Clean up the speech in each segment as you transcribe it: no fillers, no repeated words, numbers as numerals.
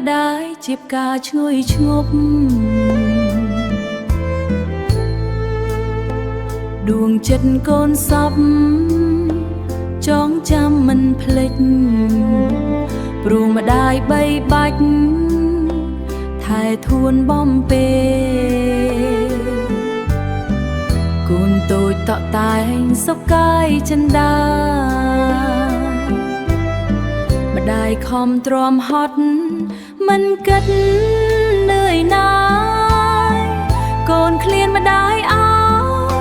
ម្ដាយជាផ្កាឈ្ងុយឈ្ងប់ដួងចិត្តកូនសពចងចាំមិនភ្លេចព្រោះម្ដាយបីបាច់ថែធួនបំពេកូនតូចតក់តែងសុខកាយចិន្តាម្ដាយខំទ្រាំហត់មិនគិតនឿយណាយកូនឃ្លានម្ដាយអើយ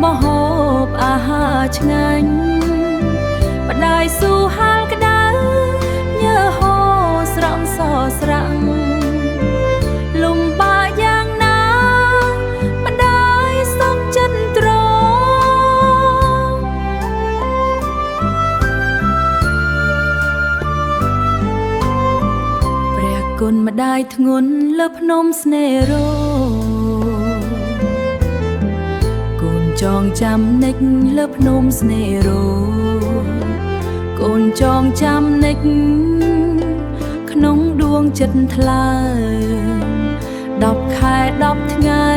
មកហូបអាហារឆ្ងាញ់ម្ដាយស៊ូហាលក្តៅញើហូរស្រង់សស្រាំងលំបាកយ៉ាងណាម្ដាយសុខចិត្តទ្រាំព្រះគុណម្ដាយធ្ងន់លើភ្នំស្នេហ៍រោកូនចងចាំនិចលើភ្នំស្នេហ៍រោកូនចងចាំនិចក្នុងដួងចិត្តថ្លើម10ខែ10ថ្ងៃ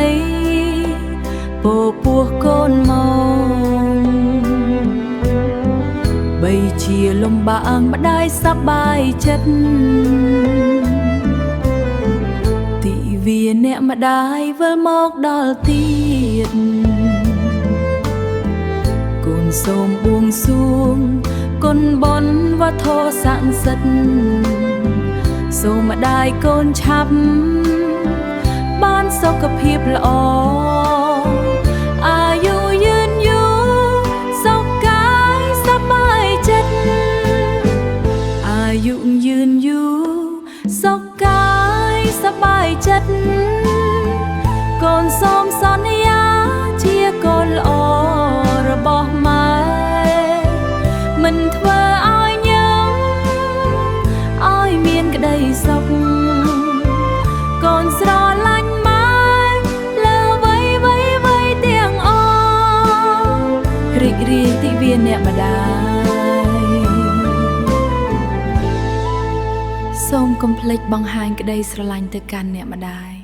ពោពោះកូនមកបីជាលំបាកម្ដាយសប្បាយចិត្តទីវាអ្នកម្ដាយវិលមកដល់ទៀតកូនសូមបួងសួងគុណបុណ្យវត្ថុស័ក្តិសិទ្ធិសូមម្ដាយកូនឆាប់បានសុខភាពល្អអាយុយឺនយូរសុខកាយសប្បាយចិត្តអាយុយឺនយូរសុខកាយសប្បាយចិត្តកូនសូមសន្យាជាកូនល្អរបស់ម៉ែមិនធ្វើឲ្យញឹមឲ្យមានក្តីសុខកូនស្រឡាញ់ម៉ែលើវ័យទាំងអស់រីករាយទិវាអ្នកម្ដាយសូមកុំភ្លេចបង្ហាញក្តីស្រឡាញ់ទៅកាន់អ្នកម្ដាយ